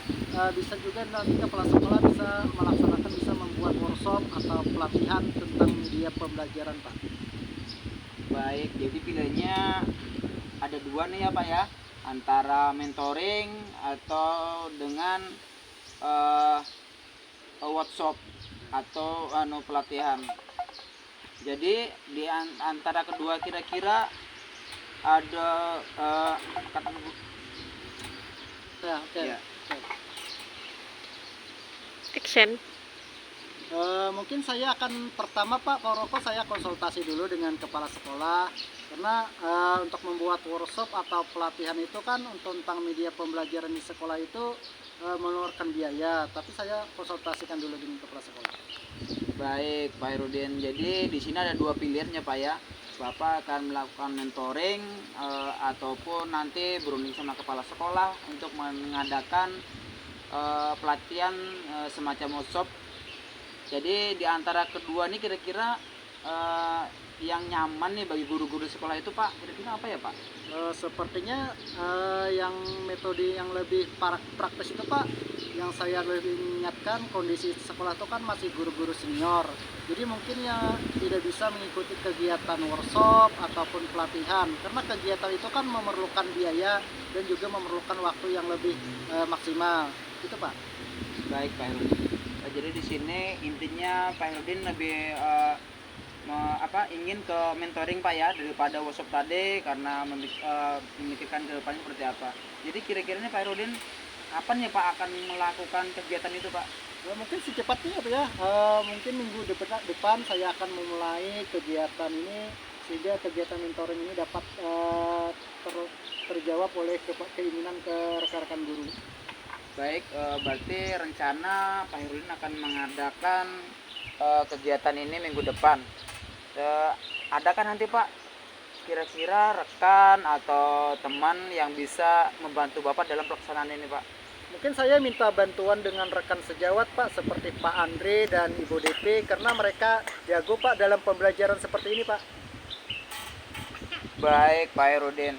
S3: bisa juga nanti kepala sekolah bisa melaksanakan, bisa membuat workshop atau pelatihan tentang media pembelajaran Pak.
S1: Baik, jadi pilihannya ada dua nih ya Pak ya, antara mentoring atau dengan workshop atau pelatihan. Jadi di antara kedua kira-kira ada kata
S3: Ya, oke.
S1: ya.
S2: Action.
S3: Mungkin saya akan pertama Pak Poroko, saya konsultasi dulu dengan kepala sekolah, karena untuk membuat workshop atau pelatihan itu kan untuk tentang media pembelajaran di sekolah itu mengeluarkan biaya, tapi saya konsultasikan dulu dengan kepala sekolah.
S1: Baik, Pak Herudin. Jadi di sini ada dua pilihan ya Pak ya. Bapak akan melakukan mentoring ataupun nanti berunding sama kepala sekolah untuk mengadakan pelatihan semacam workshop. Jadi di antara kedua nih kira-kira yang nyaman nih bagi guru-guru sekolah itu Pak, kira-kira apa ya Pak?
S3: Sepertinya yang metode yang lebih praktis itu Pak, yang saya lebih ingatkan kondisi sekolah itu kan masih guru-guru senior, jadi mungkin ya tidak bisa mengikuti kegiatan workshop ataupun pelatihan, karena kegiatan itu kan memerlukan biaya dan juga memerlukan waktu yang lebih maksimal, itu Pak.
S1: Baik Pak Herudin. Jadi di sini intinya Pak Herudin lebih ingin ke mentoring Pak ya daripada workshop tadi, karena memikirkan ke depannya seperti apa. Jadi kira-kira nih Pak Herudin kapan ya Pak akan melakukan kegiatan itu Pak?
S3: Mungkin secepatnya Pak ya, mungkin minggu depan saya akan memulai kegiatan ini, sehingga kegiatan mentoring ini dapat terjawab oleh keinginan ke rekan-rekan guru.
S1: Baik, berarti rencana Pak Herudin akan mengadakan kegiatan ini minggu depan. Adakah nanti Pak kira-kira rekan atau teman yang bisa membantu Bapak dalam pelaksanaan ini Pak?
S3: Mungkin saya minta bantuan dengan rekan sejawat Pak, seperti Pak Andre dan Ibu DP, karena mereka jago Pak dalam pembelajaran seperti ini Pak.
S1: Baik Pak Herudin,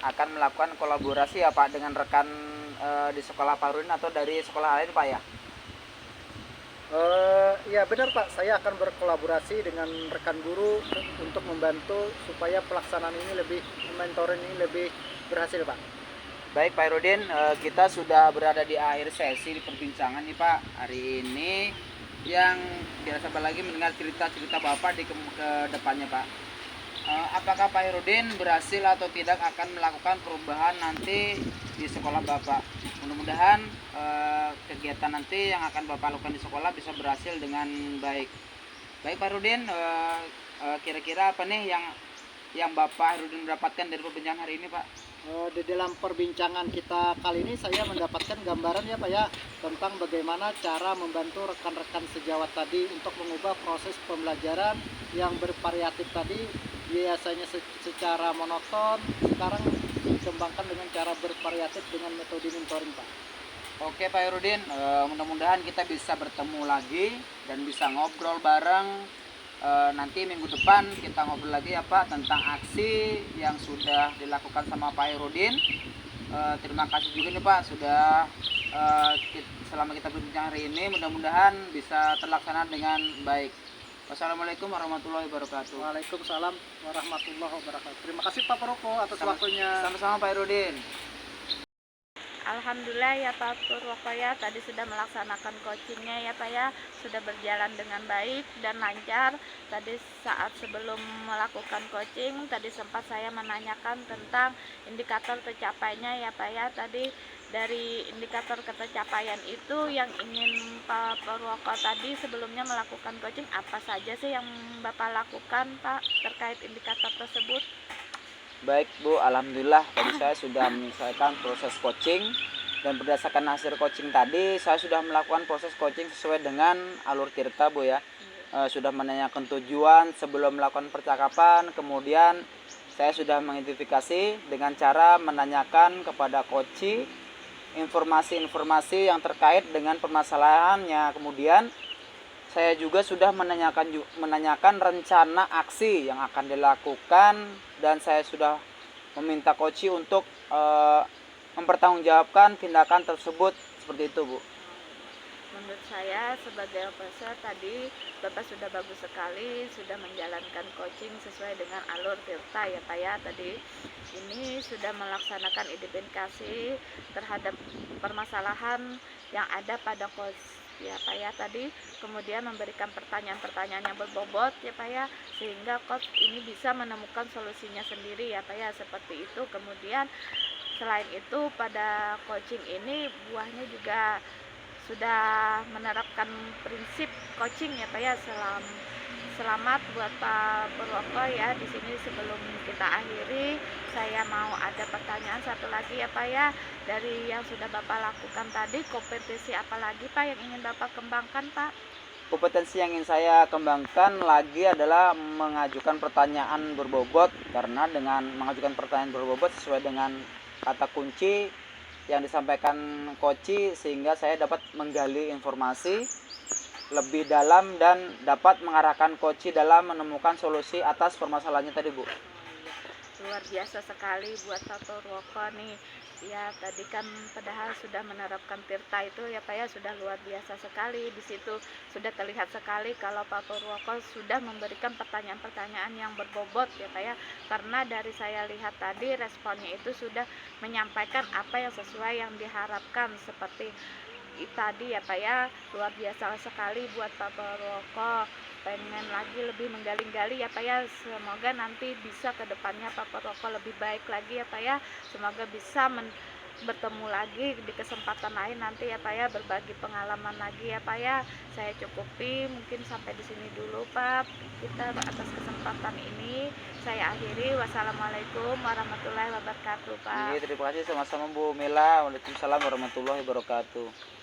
S1: akan melakukan kolaborasi ya Pak dengan rekan di sekolah Pak Herudin atau dari sekolah lain Pak ya?
S3: Ya benar Pak, saya akan berkolaborasi dengan rekan guru untuk membantu supaya pelaksanaan ini mentoring ini lebih berhasil Pak.
S1: Baik Pak Herudin, kita sudah berada di akhir sesi perbincangan nih Pak hari ini, yang tidak sabar lagi mendengar cerita-cerita Bapak di ke depannya Pak. Apakah Pak Herudin berhasil atau tidak akan melakukan perubahan nanti di sekolah Bapak? Mudah-mudahan kegiatan nanti yang akan Bapak lakukan di sekolah bisa berhasil dengan baik. Baik Pak Herudin, kira-kira apa nih yang Bapak Herudin mendapatkan dari perbincangan hari ini Pak?
S3: Di dalam perbincangan kita kali ini saya mendapatkan gambaran ya Pak ya, tentang bagaimana cara membantu rekan-rekan sejawat tadi untuk mengubah proses pembelajaran yang bervariatif tadi, biasanya secara monoton, sekarang dikembangkan dengan cara bervariatif dengan metode mentoring Pak.
S1: Oke Pak Herudin, mudah-mudahan kita bisa bertemu lagi dan bisa ngobrol bareng. Nanti minggu depan kita ngobrol lagi ya Pak tentang aksi yang sudah dilakukan sama Pak Herudin. Terima kasih juga nih Pak sudah selama kita berbincang hari ini, mudah-mudahan bisa terlaksana dengan baik. Wassalamualaikum warahmatullahi wabarakatuh.
S3: Waalaikumsalam warahmatullahi wabarakatuh. Terima kasih Pak Proko atas waktunya.
S1: Sama-sama Pak Herudin.
S2: Alhamdulillah ya Pak Purwoko ya, tadi sudah melaksanakan coachingnya ya Pak ya, sudah berjalan dengan baik dan lancar. Tadi saat sebelum melakukan coaching, tadi sempat saya menanyakan tentang indikator tercapainya ya Pak ya. Tadi dari indikator tercapaian itu yang ingin Pak Purwoko tadi sebelumnya melakukan coaching, apa saja sih yang Bapak lakukan Pak terkait indikator tersebut?
S1: Baik Bu, alhamdulillah tadi saya sudah menyelesaikan proses coaching, dan berdasarkan hasil coaching tadi saya sudah melakukan proses coaching sesuai dengan alur tirta Bu ya. Sudah menanyakan tujuan sebelum melakukan percakapan, kemudian saya sudah mengidentifikasi dengan cara menanyakan kepada coach informasi-informasi yang terkait dengan permasalahannya. Kemudian saya juga sudah menanyakan rencana aksi yang akan dilakukan, dan saya sudah meminta coach untuk mempertanggungjawabkan tindakan tersebut, seperti itu Bu.
S2: Menurut saya sebagai profesor tadi Bapak sudah bagus sekali, sudah menjalankan coaching sesuai dengan alur tirta ya Pak ya. Tadi ini sudah melaksanakan identifikasi terhadap permasalahan yang ada pada coach ya Pak ya tadi, kemudian memberikan pertanyaan-pertanyaan yang berbobot ya Pak ya, sehingga coach ini bisa menemukan solusinya sendiri ya Pak ya, seperti itu. Kemudian selain itu pada coaching ini buahnya juga sudah menerapkan prinsip coaching ya Pak ya, selamat buat Pak Purwoko ya. Di sini sebelum kita akhiri, saya mau ada pertanyaan satu lagi ya Pak ya. Dari yang sudah Bapak lakukan tadi, kompetisi apa lagi Pak yang ingin Bapak kembangkan Pak?
S1: Kompetensi yang ingin saya kembangkan lagi adalah mengajukan pertanyaan berbobot, karena dengan mengajukan pertanyaan berbobot sesuai dengan kata kunci yang disampaikan Koci, sehingga saya dapat menggali informasi lebih dalam dan dapat mengarahkan Koci dalam menemukan solusi atas permasalahannya tadi, Bu.
S2: Luar biasa sekali buat Pak Purwoko nih. Ya tadi kan padahal sudah menerapkan tirta itu ya Pak ya, sudah luar biasa sekali. Di situ sudah terlihat sekali kalau Pak Purwoko sudah memberikan pertanyaan-pertanyaan yang berbobot ya Pak ya. Karena dari saya lihat tadi responnya itu sudah menyampaikan apa yang sesuai yang diharapkan, seperti tadi ya Pak ya. Luar biasa sekali buat Pak Purwoko. Pengen lagi lebih menggali-gali ya Pak ya. Semoga nanti bisa ke depannya Pak Purwoko lebih baik lagi ya Pak ya. Semoga bisa bertemu lagi di kesempatan lain nanti ya Pak ya, berbagi pengalaman lagi ya Pak ya. Saya cukupi mungkin sampai di sini dulu Pak. Kita atas kesempatan ini saya akhiri. Wassalamualaikum warahmatullahi wabarakatuh Pak.
S1: Terima kasih sama-sama Bu Mila. Waalaikumsalam warahmatullahi wabarakatuh.